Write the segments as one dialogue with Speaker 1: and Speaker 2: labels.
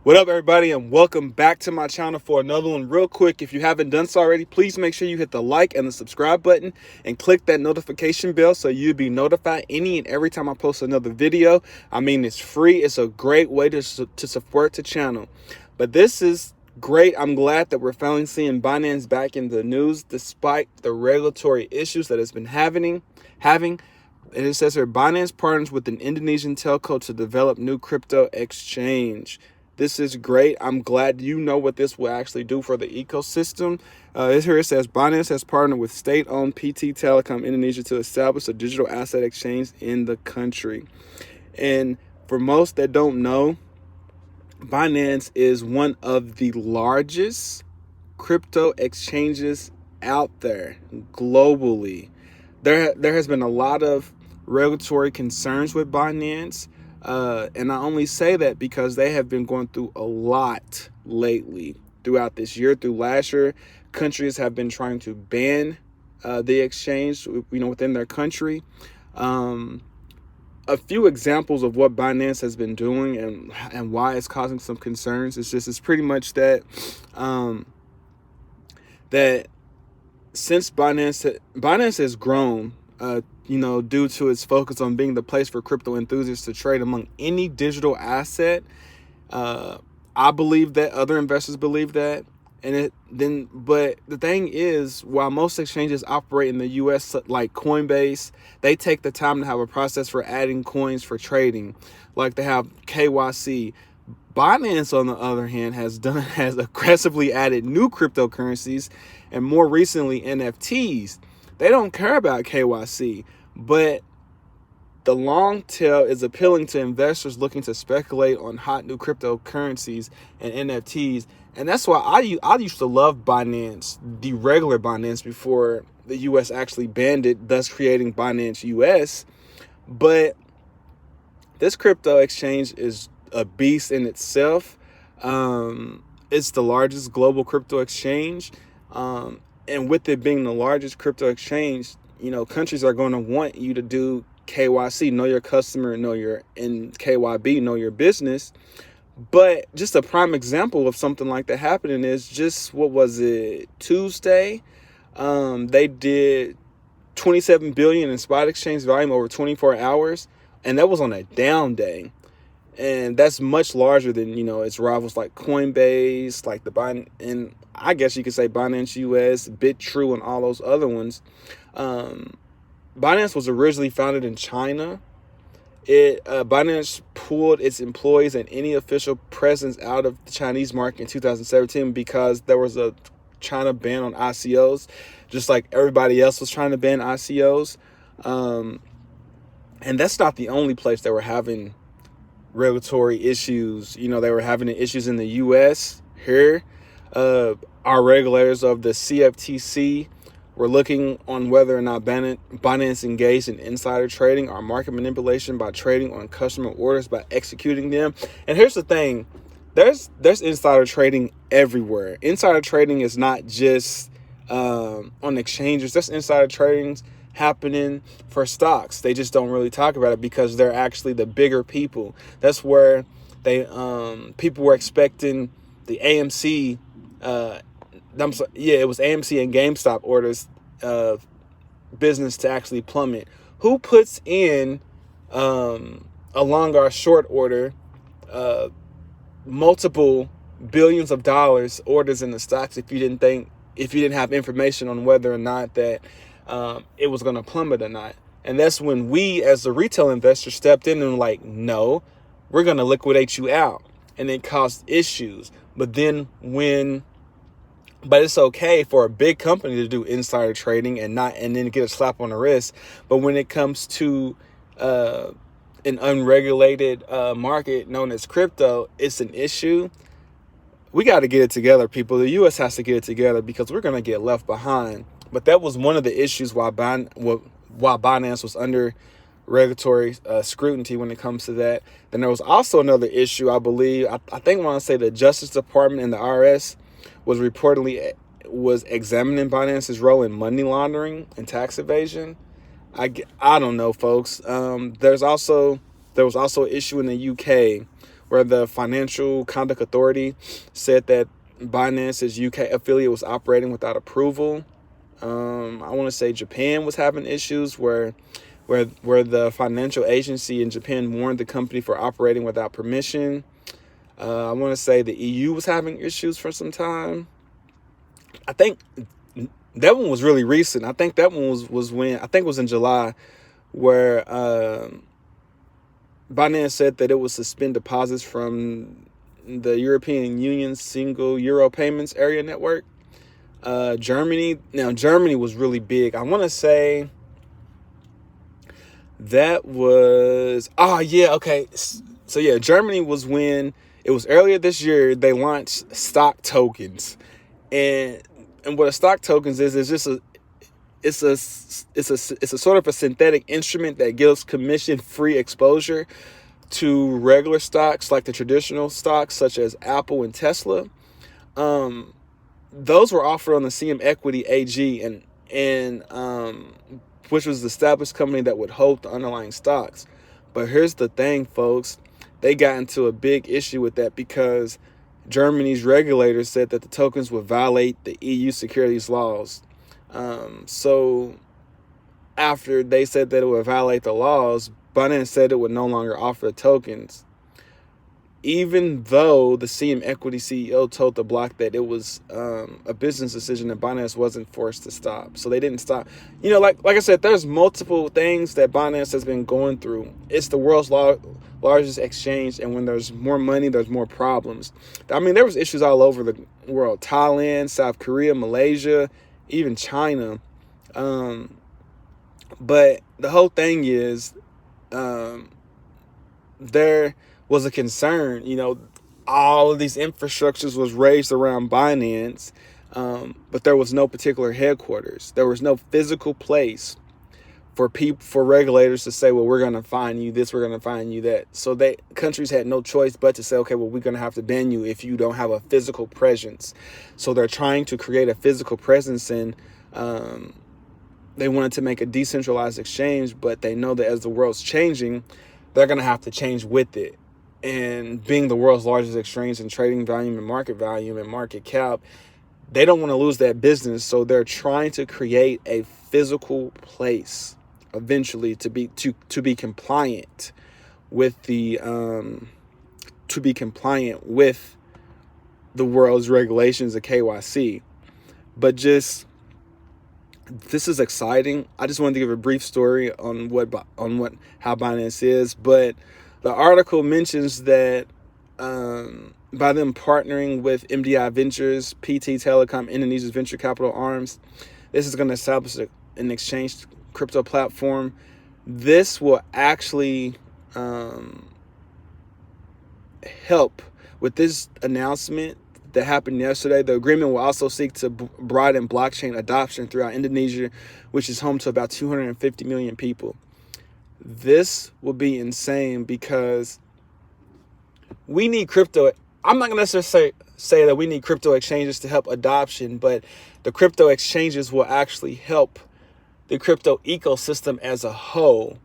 Speaker 1: What up, everybody, and welcome back to my channel for another one. Real quick, if you haven't done so already, please make sure you hit the like and the subscribe button and click that notification bell so you'll be notified any and every time I post another video. I mean, it's free. It's a great way to support the channel. But this is great. I'm glad that we're finally seeing Binance back in the news despite the regulatory issues that it's been having. And it says here, Binance partners with an Indonesian telco to develop new crypto exchange. This is great. I'm glad you know what this will actually do for the ecosystem. Here it says, Binance has partnered with state-owned PT Telecom Indonesia to establish a digital asset exchange in the country. And for most that don't know, Binance is one of the largest crypto exchanges out there globally. There has been a lot of regulatory concerns with Binance. And I only say that because they have been going through a lot lately throughout this year, through last year. Countries have been trying to ban the exchange, within their country. A few examples of what Binance has been doing and why it's causing some concerns. It's pretty much that that since Binance has grown, due to its focus on being the place for crypto enthusiasts to trade among any digital asset. I believe that, other investors believe that. But the thing is, while most exchanges operate in the US, like Coinbase, they take the time to have a process for adding coins for trading. Like they have KYC. Binance, on the other hand, has aggressively added new cryptocurrencies and more recently NFTs. They don't care about KYC, but the long tail is appealing to investors looking to speculate on hot new cryptocurrencies and NFTs. And that's why I used to love Binance, the regular Binance, before the US actually banned it, thus creating Binance US. But this crypto exchange is a beast in itself. It's the largest global crypto exchange. And with it being the largest crypto exchange, countries are going to want you to do KYC, know your customer, and KYB, know your business. But just a prime example of something like that happening is just, Tuesday? They did 27 billion in spot exchange volume over 24 hours, and that was on a down day. And that's much larger than, its rivals like Coinbase, like the Binance, and I guess you could say Binance US, BitTrue, and all those other ones. Binance was originally founded in China. Binance pulled its employees and any official presence out of the Chinese market in 2017 because there was a China ban on ICOs, just like everybody else was trying to ban ICOs. And that's not the only place they were having regulatory issues. They were having issues in the US. Here, our regulators of the CFTC were looking on whether or not Binance engaged in insider trading or market manipulation by trading on customer orders by executing them. And here's the thing, there's insider trading everywhere. Insider trading is not just on exchanges. There's insider trading happening for stocks. They just don't really talk about it because they're actually the bigger people. That's where people were expecting the AMC. It was AMC and GameStop orders business to actually plummet. Who puts in a long or short order multiple billions of dollars orders in the stocks if you didn't have information on whether or not that it was going to plummet or not? And that's when we, as a retail investor, stepped in and like, no, we're going to liquidate you out. And it caused issues. But it's okay for a big company to do insider trading and then get a slap on the wrist. But when it comes to an unregulated market known as crypto, it's an issue. We got to get it together, people. The U.S. has to get it together because we're going to get left behind. But that was one of the issues why Binance was under regulatory scrutiny when it comes to that. Then there was also another issue, I believe. I think I want to say the Justice Department and the IRS was examining Binance's role in money laundering and tax evasion. I don't know, folks. There was also an issue in the UK where the Financial Conduct Authority said that Binance's UK affiliate was operating without approval. I want to say Japan was having issues where the financial agency in Japan warned the company for operating without permission. I want to say the EU was having issues for some time. I think that one was really recent. I think that one was when, I think it was in July, where Binance said that it would suspend deposits from the European Union single Euro payments area network. Germany was really big. I want to say that was, so yeah, Germany was when it was earlier this year they launched stock tokens. And what a stock tokens is just it's a sort of a synthetic instrument that gives commission-free exposure to regular stocks, like the traditional stocks such as Apple and Tesla. Those were offered on the CM Equity AG, and which was the established company that would hold the underlying stocks. But here's the thing, folks. They got into a big issue with that because Germany's regulators said that the tokens would violate the EU securities laws. So after they said that it would violate the laws, Binance said it would no longer offer the tokens, even though the CM Equity CEO told the block that it was a business decision and Binance wasn't forced to stop. So they didn't stop. You know, like I said, there's multiple things that Binance has been going through. It's the world's largest exchange, and when there's more money, there's more problems. I mean, there was issues all over the world. Thailand, South Korea, Malaysia, even China. But the whole thing is there was a concern, you know, all of these infrastructures was raised around Binance, but there was no particular headquarters. There was no physical place for regulators to say, well, we're going to fine you this, we're going to fine you that. So countries had no choice but to say, okay, well, we're going to have to ban you if you don't have a physical presence. So they're trying to create a physical presence, and they wanted to make a decentralized exchange, but they know that as the world's changing, they're going to have to change with it. And being the world's largest exchange in trading volume and market cap, they don't want to lose that business. So they're trying to create a physical place eventually to be compliant with the world's regulations of KYC. But this is exciting. I just wanted to give a brief story on how Binance is, but the article mentions that by them partnering with MDI Ventures, PT Telecom, Indonesia's venture capital arms, this is going to establish an exchange crypto platform. This will actually help with this announcement that happened yesterday. The agreement will also seek to broaden blockchain adoption throughout Indonesia, which is home to about 250 million people. This will be insane because we need crypto. I'm not going to necessarily say that we need crypto exchanges to help adoption, but the crypto exchanges will actually help the crypto ecosystem as a whole.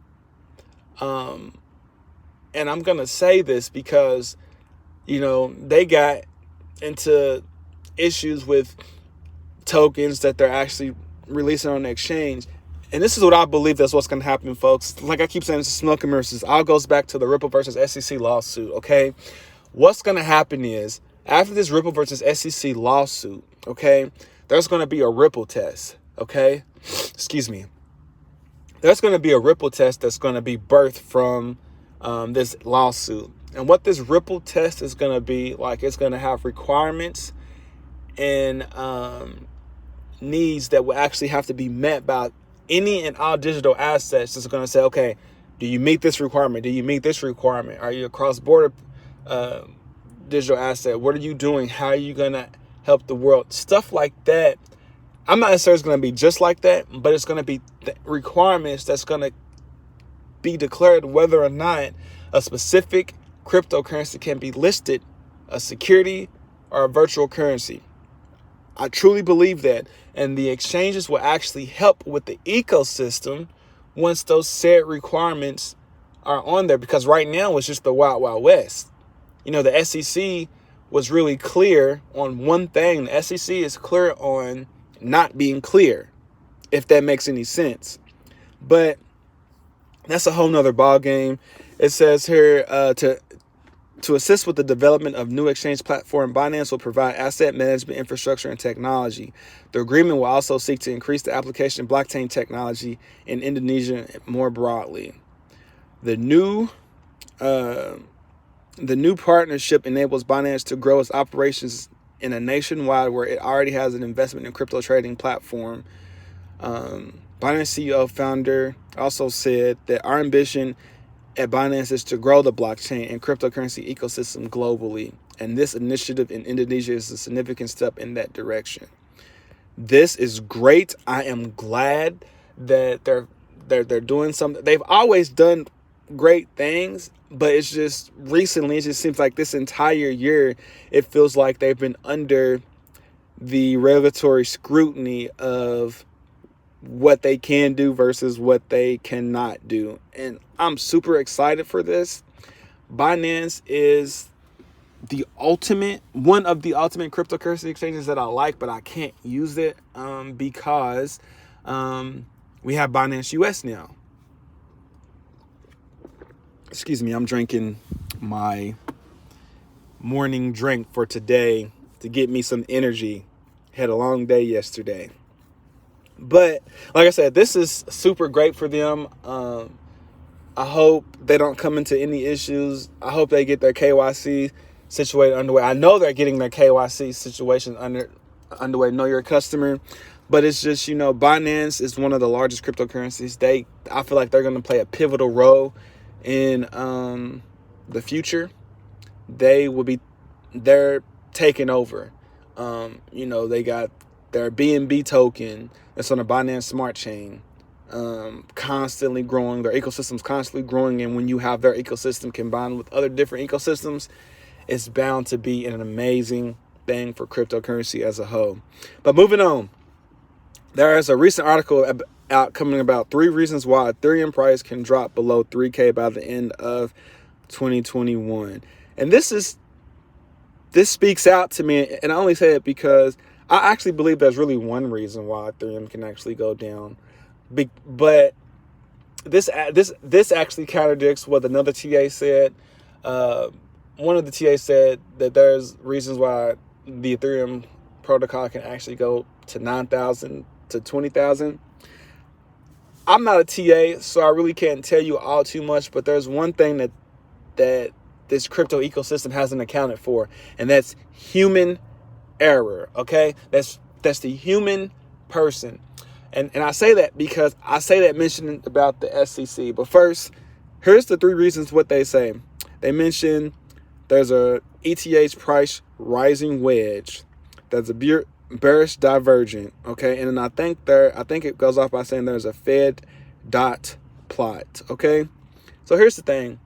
Speaker 1: And I'm going to say this because, you know, they got into issues with tokens that they're actually releasing on the exchange. And this is what I believe that's what's going to happen, folks. Like I keep saying, it's smoke and mirrors. It all goes back to the Ripple versus SEC lawsuit, okay? What's going to happen is, after this Ripple versus SEC lawsuit, okay, there's going to be a Ripple test, okay? Excuse me. There's going to be a Ripple test that's going to be birthed from this lawsuit. And what this Ripple test is going to be, like, it's going to have requirements and needs that will actually have to be met by any and all digital assets. That's going to say, okay, do you meet this requirement? Do you meet this requirement? Are you a cross-border digital asset? What are you doing? How are you going to help the world? Stuff like that. I'm not necessarily going to be just like that, but it's going to be the requirements that's going to be declared whether or not a specific cryptocurrency can be listed, a security or a virtual currency. I truly believe that. And the exchanges will actually help with the ecosystem once those said requirements are on there. Because right now it's just the wild, wild west. the SEC was really clear on one thing. The SEC is clear on not being clear, if that makes any sense. But that's a whole nother ball game. It says here, to assist with the development of new exchange platform, Binance will provide asset management infrastructure and technology. The agreement will also seek to increase the application of blockchain technology in Indonesia more broadly. The new partnership enables Binance to grow its operations in a nationwide where it already has an investment in crypto trading platform. Binance CEO founder also said that our ambition at Binance is to grow the blockchain and cryptocurrency ecosystem globally, and this initiative in Indonesia is a significant step in that direction. This is great. I am glad that they're doing something. They've always done great things, but it's just recently, it just seems like this entire year, it feels like they've been under the regulatory scrutiny of what they can do versus what they cannot do. And I'm super excited for this. Binance is one of the ultimate cryptocurrency exchanges that I like, but I can't use it because we have Binance US now. Excuse me, I'm drinking my morning drink for today to get me some energy. Had a long day yesterday. But like I said, this is super great for them. I hope they don't come into any issues. I hope they get their KYC situated underway. I know they're getting their KYC situation underway, know your customer. But it's just, Binance is one of the largest cryptocurrencies. I feel like they're going to play a pivotal role in the future. They're taking over. They got their BNB token that's on the Binance Smart Chain, constantly growing. Their ecosystem's constantly growing, and when you have their ecosystem combined with other different ecosystems, it's bound to be an amazing thing for cryptocurrency as a whole. But moving on, there is a recent article out coming about 3 reasons why Ethereum price can drop below 3K by the end of 2021. And this speaks out to me, and I only say it because I actually believe there's really one reason why Ethereum can actually go down. But this actually contradicts what another TA said. One of the TAs said that there's reasons why the Ethereum protocol can actually go to 9,000 to 20,000. I'm not a TA, so I really can't tell you all too much, but there's one thing that this crypto ecosystem hasn't accounted for, and that's human error. Okay, that's the human person, and I say that because I say that mentioning about the SEC. But first, here's the 3 reasons what they say. They mention there's a ETH price rising wedge, there's a bearish divergent. Okay, and then I think it goes off by saying there's a Fed dot plot. Okay, so here's the thing.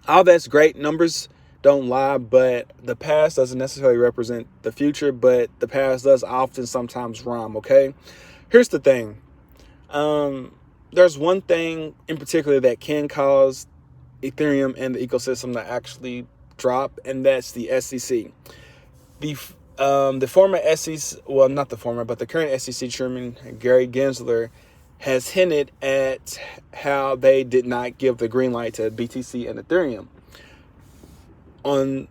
Speaker 1: All that's great. Numbers don't lie, but the past doesn't necessarily represent the future, but the past does often sometimes rhyme, okay? Here's the thing. There's one thing in particular that can cause Ethereum and the ecosystem to actually drop, and that's the SEC. The former SEC, well, not the former, but the current SEC chairman, Gary Gensler, has hinted at how they did not give the green light to BTC and Ethereum. On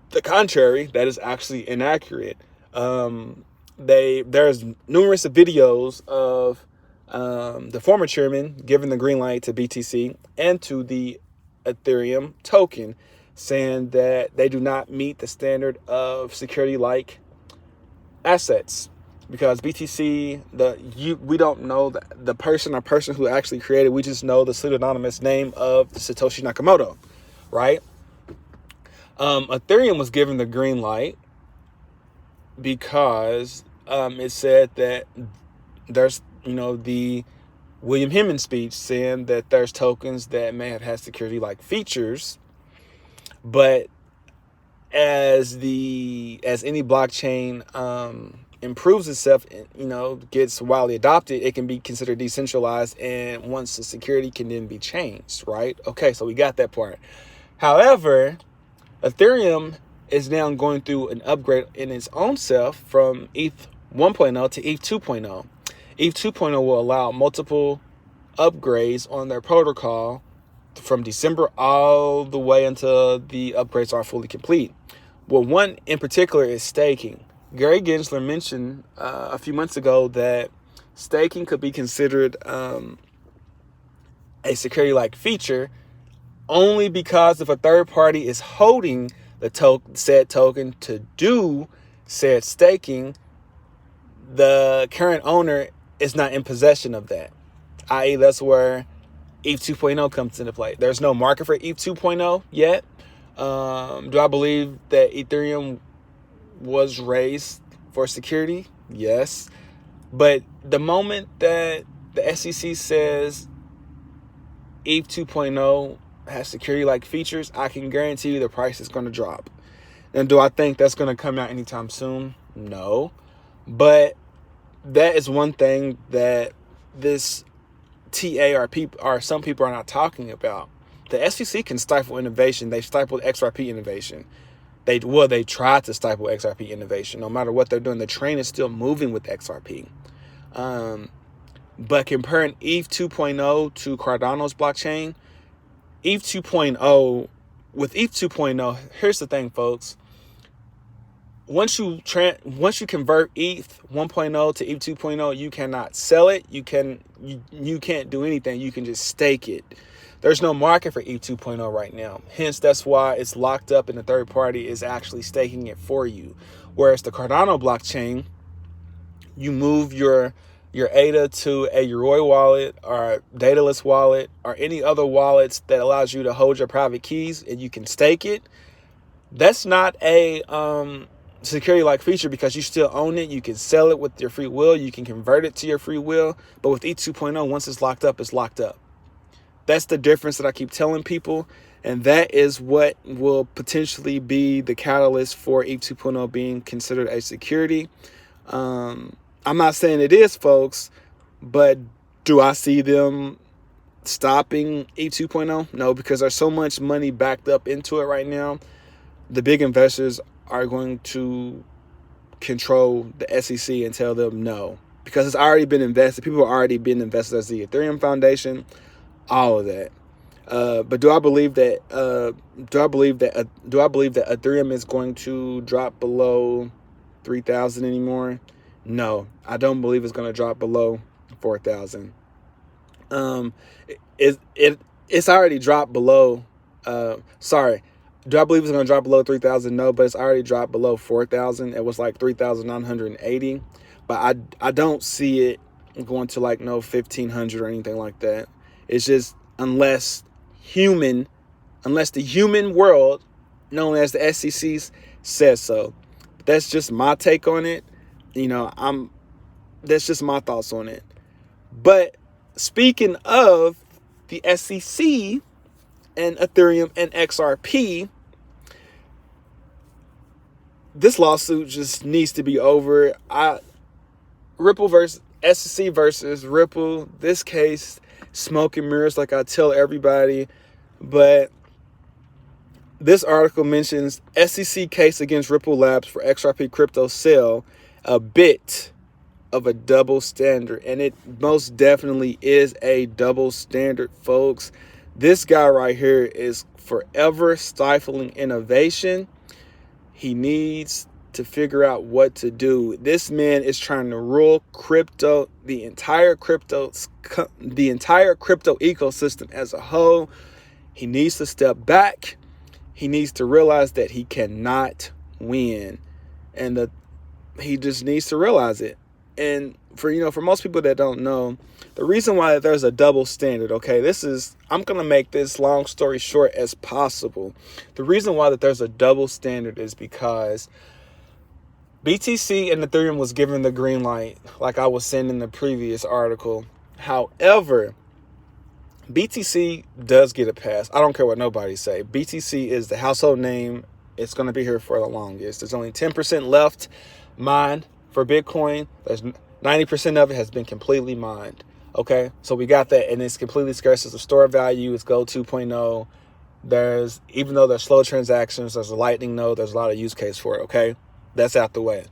Speaker 1: the contrary, that is actually inaccurate. There's numerous videos of the former chairman giving the green light to BTC and to the Ethereum token, saying that they do not meet the standard of security-like assets. Because BTC, we don't know the person who actually created. We just know the pseudonymous name of Satoshi Nakamoto, right? Ethereum was given the green light because it said that there's, the William Hemming speech saying that there's tokens that may have had security-like features, but as any blockchain improves itself, gets widely adopted, it can be considered decentralized, and once the security can then be changed, right? Okay, so we got that part. However, Ethereum is now going through an upgrade in its own self from ETH 1.0 to ETH 2.0. ETH 2.0 will allow multiple upgrades on their protocol from December all the way until the upgrades are fully complete. Well, one in particular is staking. Gary Gensler mentioned a few months ago that staking could be considered a security-like feature only because if a third party is holding the said token to do said staking, the current owner is not in possession of that. I.e., that's where ETH 2.0 comes into play. There's no market for ETH 2.0 yet. Do I believe that Ethereum was raised for security? Yes. But the moment that the SEC says ETH 2.0 has security-like features, I can guarantee you the price is going to drop. And do I think that's going to come out anytime soon? No. But that is one thing that this TA or some people are not talking about. The SEC can stifle innovation. They stifled XRP innovation. They tried to stifle XRP innovation. No matter what they're doing, the train is still moving with XRP. But comparing ETH 2.0 to Cardano's blockchain, ETH 2.0, with ETH 2.0, here's the thing, folks. Once you convert ETH 1.0 to ETH 2.0, you cannot sell it. You can't do anything. You can just stake it. There's no market for ETH 2.0 right now. Hence, that's why it's locked up and the third party is actually staking it for you. Whereas the Cardano blockchain, you move your ADA to a Yoroi wallet or Daedalus wallet or any other wallets that allows you to hold your private keys and you can stake it. That's not a security-like feature because you still own it. You can sell it with your free will. You can convert it to your free will. But with ETH 2.0, once it's locked up, it's locked up. That's the difference that I keep telling people. And that is what will potentially be the catalyst for ETH 2.0 being considered a security. I'm not saying it is, folks, but do I see them stopping ETH 2.0? No, because there's so much money backed up into it right now. The big investors are going to control the SEC and tell them no, because it's already been invested. People have already been invested as the Ethereum Foundation, all of that. But do I believe that Ethereum is going to drop below 3,000 anymore? No, I don't believe it's going to drop below 4,000. It's already dropped below. Do I believe it's going to drop below 3,000? No, but it's already dropped below 4,000. It was like 3,980. But I don't see it going to 1,500 or anything like that. It's just unless the human world, known as the SEC, says so. That's just my take on it. That's just my thoughts on it. But speaking of the SEC and Ethereum and XRP, this lawsuit just needs to be over. Ripple versus SEC versus Ripple. This case, smoke and mirrors, like I tell everybody. But this article mentions SEC case against Ripple Labs for XRP crypto sale, a bit of a double standard. And it most definitely is a double standard, folks. This guy right here is forever stifling innovation. He needs to figure out what to do. This man is trying to rule crypto, the entire crypto ecosystem as a whole. He needs to step back. He needs to realize that he cannot win, and he just needs to realize it. And for most people that don't know, the reason why there's a double standard, okay, I'm going to make this long story short as possible. The reason why that there's a double standard is because BTC and Ethereum was given the green light, like I was saying in the previous article. However, BTC does get a pass. I don't care what nobody say. BTC is the household name. It's going to be here for the longest. There's only 10% left mined for Bitcoin. There's 90% of it has been completely mined. Okay, so we got that, and it's completely scarce as a store value. It's Gold 2.0. even though there's slow transactions, there's a lightning node, there's a lot of use case for it, okay? That's out the way.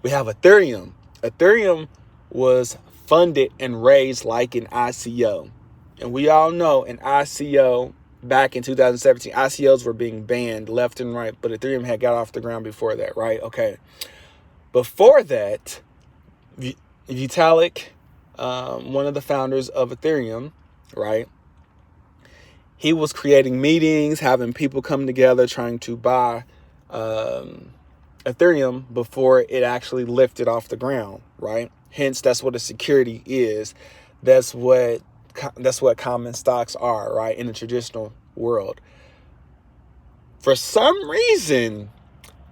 Speaker 1: We have Ethereum. Ethereum was funded and raised like an ICO. And we all know an ICO back in 2017, ICOs were being banned left and right, but Ethereum had got off the ground before that, right? Okay. Before that, Vitalik, one of the founders of Ethereum, right? He was creating meetings, having people come together, trying to buy Ethereum before it actually lifted off the ground, right? Hence, that's what a security is. That's what common stocks are, right? In the traditional world. For some reason,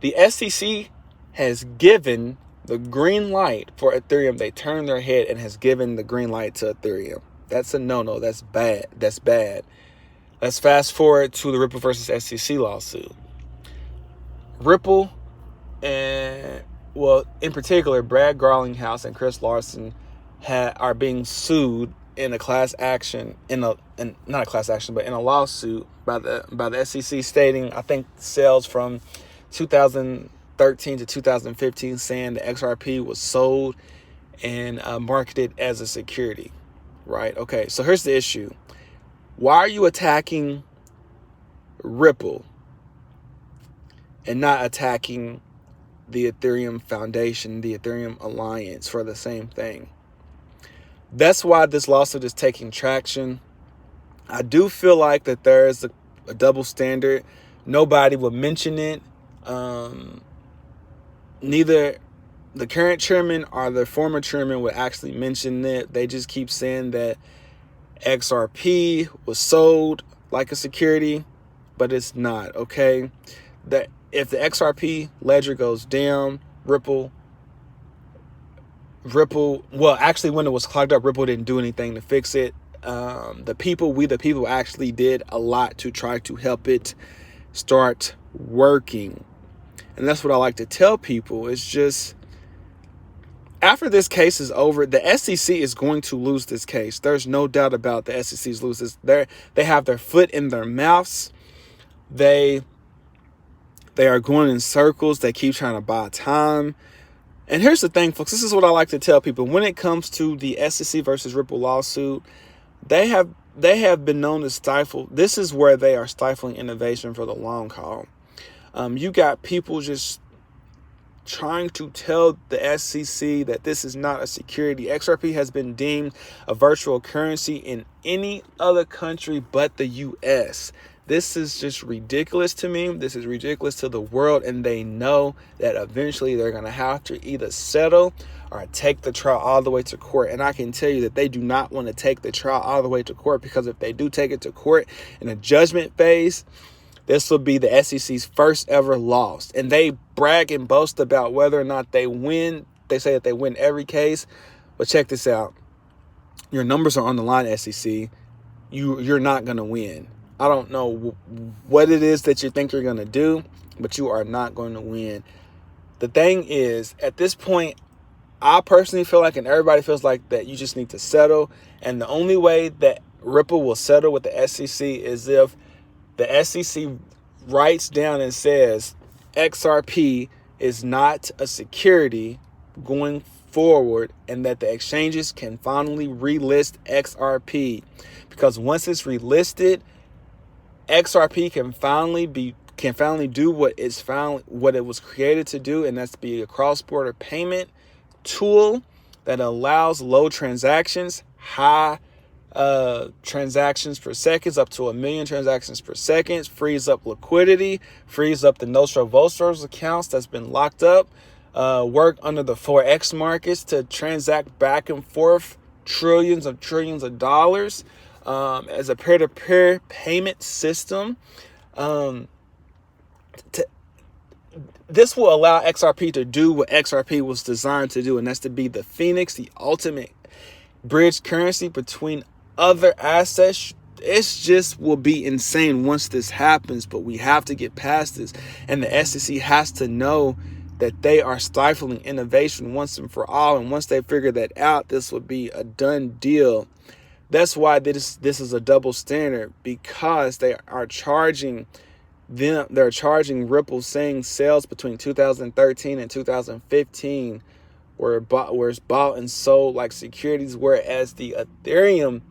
Speaker 1: the SEC has given the green light for Ethereum. They turned their head and has given the green light to Ethereum. That's a no-no. That's bad. That's bad. Let's fast forward to the Ripple versus SEC lawsuit. Ripple and, well, in particular, Brad Garlinghouse and Chris Larson are being sued in a class action, not a class action, but in a lawsuit by the SEC, stating, I think, sales from 2013 to 2015, saying the XRP was sold and marketed as a security, right? Okay, so here's the issue. Why are you attacking Ripple and not attacking the Ethereum Foundation, the Ethereum Alliance for the same thing? That's why this lawsuit is taking traction. I do feel like that there is a double standard. Nobody will mention it. Neither the current chairman or the former chairman would actually mention it. They just keep saying that XRP was sold like a security, but it's not, okay? That if the XRP ledger goes down, Ripple, well, actually, when it was clogged up, Ripple didn't do anything to fix it. The people actually did a lot to try to help it start working. And that's what I like to tell people. It's just, after this case is over, the SEC is going to lose this case. There's no doubt about the SEC's lose this. They have their foot in their mouths. They are going in circles. They keep trying to buy time. And here's the thing, folks. This is what I like to tell people. When it comes to the SEC versus Ripple lawsuit, they have been known to stifle. This is where they are stifling innovation for the long haul. You got people just trying to tell the SEC that this is not a security. XRP has been deemed a virtual currency in any other country but the US. This is just ridiculous to me. This is ridiculous to the world, and they know that eventually they're going to have to either settle or take the trial all the way to court. And I can tell you that they do not want to take the trial all the way to court, because if they do take it to court in a judgment phase, this will be the SEC's first ever loss. And they brag and boast about whether or not they win. They say that they win every case. But check this out. Your numbers are on the line, SEC. You're not going to win. I don't know what it is that you think you're going to do, but you are not going to win. The thing is, at this point, I personally feel like, and everybody feels like, that you just need to settle. And the only way that Ripple will settle with the SEC is if the SEC writes down and says XRP is not a security going forward, and that the exchanges can finally relist XRP. Because once it's relisted, XRP can finally do what it was created to do, and that's be a cross-border payment tool that allows low transactions, high transactions per second, up to 1 million transactions per second, frees up liquidity, frees up the Nostro Vostros accounts that's been locked up, work under the Forex markets to transact back and forth trillions of dollars, as a peer-to-peer payment system. This will allow XRP to do what XRP was designed to do, and that's to be the Phoenix, the ultimate bridge currency between other assets. It's just will be insane once this happens, but we have to get past this, and the SEC has to know that they are stifling innovation once and for all. And once they figure that out, this will be a done deal. That's why this is a double standard, because they're charging Ripple, saying sales between 2013 and 2015 were bought and sold like securities, whereas the Ethereum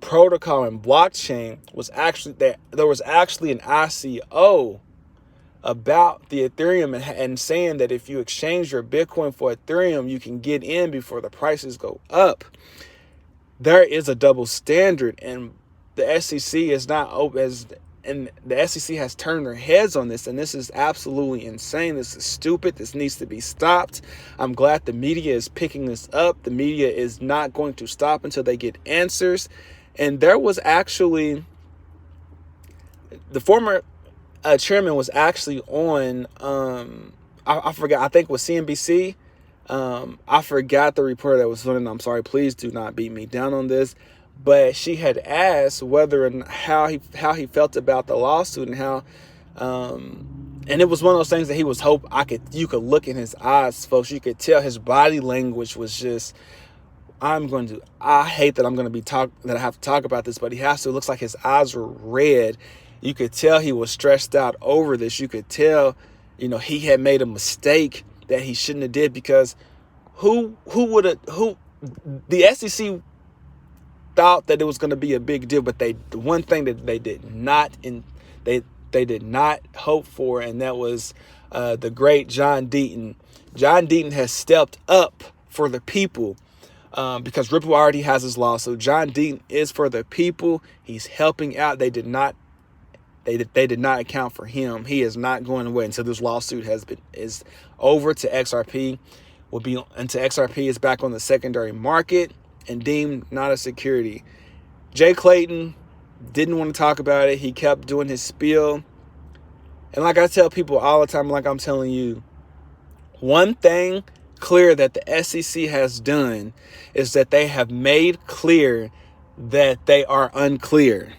Speaker 1: protocol and blockchain was actually there was actually an ICO about the Ethereum, and saying that if you exchange your Bitcoin for Ethereum, you can get in before the prices go up. There is a double standard, and the SEC is not open, and the SEC has turned their heads on this, and this is absolutely insane. This is stupid. This needs to be stopped. I'm glad the media is picking this up. The media is not going to stop until they get answers. And there was actually, the former chairman was actually on, I forgot, I think it was CNBC. I forgot the reporter that was on it. I'm sorry. Please do not beat me down on this. But she had asked whether and how he felt about the lawsuit, and how, and it was one of those things that he was you could look in his eyes, folks. You could tell his body language was just, I hate that that I have to talk about this, but he has to. It looks like his eyes were red. You could tell he was stressed out over this. You could tell, he had made a mistake that he shouldn't have did, because the SEC thought that it was going to be a big deal, but the one thing that they did not hope for, and that was the great John Deaton. John Deaton has stepped up for the people, because Ripple already has his law. So John Deaton is for the people. He's helping out. They did not account for him. He is not going away until this lawsuit is over to XRP. Until XRP is back on the secondary market and deemed not a security. Jay Clayton didn't want to talk about it. He kept doing his spiel. And like I tell people all the time, like I'm telling you, one thing clear that the SEC has done is that they have made clear that they are unclear.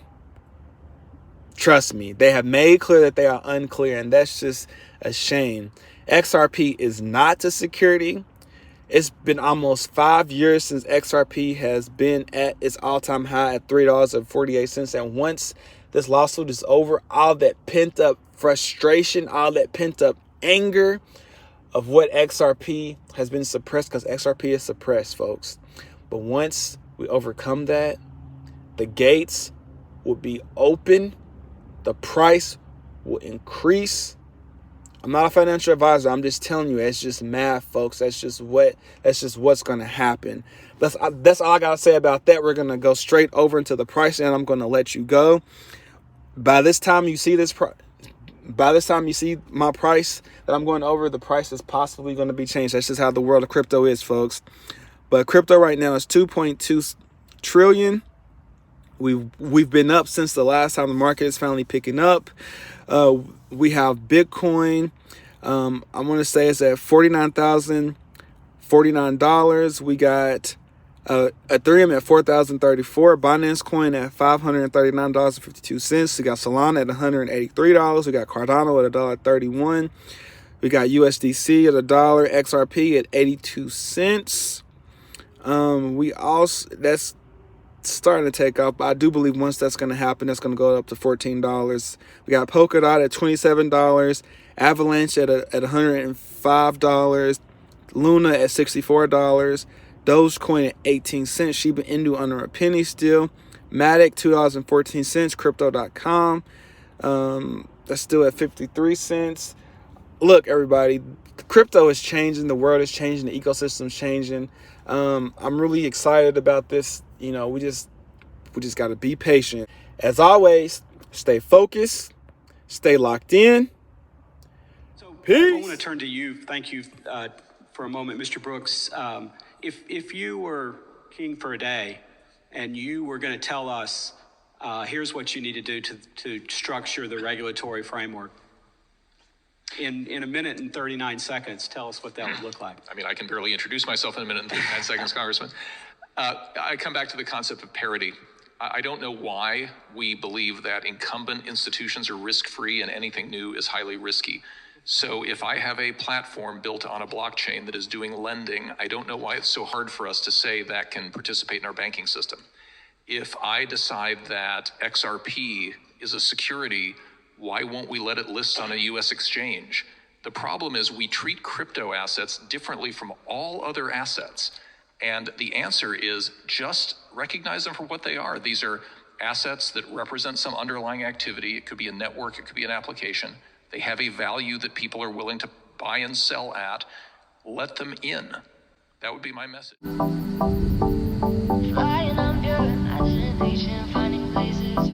Speaker 1: Trust me, they have made clear that they are unclear, and that's just a shame. XRP is not a security. It's been almost 5 years since XRP has been at its all-time high at $3.48. And once this lawsuit is over, all that pent-up frustration, all that pent-up anger of what XRP has been suppressed, because XRP is suppressed, folks. But once we overcome that, the gates will be open. The price will increase. I'm not a financial advisor. I'm just telling you, it's just math, folks. That's just what's going to happen. That's all I got to say about that. We're going to go straight over into the price, and I'm going to let you go. By this time you see my price that I'm going over, the price is possibly going to be changed. That's just how the world of crypto is, folks. But crypto right now is 2.2 trillion. We've been up since the last time the market is finally picking up. We have Bitcoin. I want to say it's at $49,049. We got Ethereum at $4,034. Binance Coin at $539.52. We got Solano at $183. We got Cardano at $1.31. We got USDC at $1. XRP at 82 cents. That's starting to take up. I do believe once that's going to happen, that's going to go up to $14. We got Polkadot at $27, Avalanche at $105, Luna at $64, Dogecoin at 18 cents, Shiba Inu under a penny still, Matic $2.14, Crypto.com that's still at 53 cents. Look, everybody, crypto is changing, the world is changing, the ecosystem's changing. I'm really excited about this. We just got to be patient. As always, stay focused, stay locked in.
Speaker 2: So
Speaker 1: Peace.
Speaker 2: I want to turn to you. Thank you for a moment, Mr. Brooks. If you were king for a day and you were going to tell us, here's what you need to do to structure the regulatory framework, in a minute and 39 seconds, tell us what that would look like.
Speaker 3: I mean, I can barely introduce myself in a minute and 39 seconds, Congressman. I come back to the concept of parity. I don't know why we believe that incumbent institutions are risk-free and anything new is highly risky. So if I have a platform built on a blockchain that is doing lending, I don't know why it's so hard for us to say that can participate in our banking system. If I decide that XRP is a security, why won't we let it list on a US exchange? The problem is we treat crypto assets differently from all other assets. And the answer is just recognize them for what they are. These are assets that represent some underlying activity. It could be a network, it could be an application. They have a value that people are willing to buy and sell at. Let them in. That would be my message.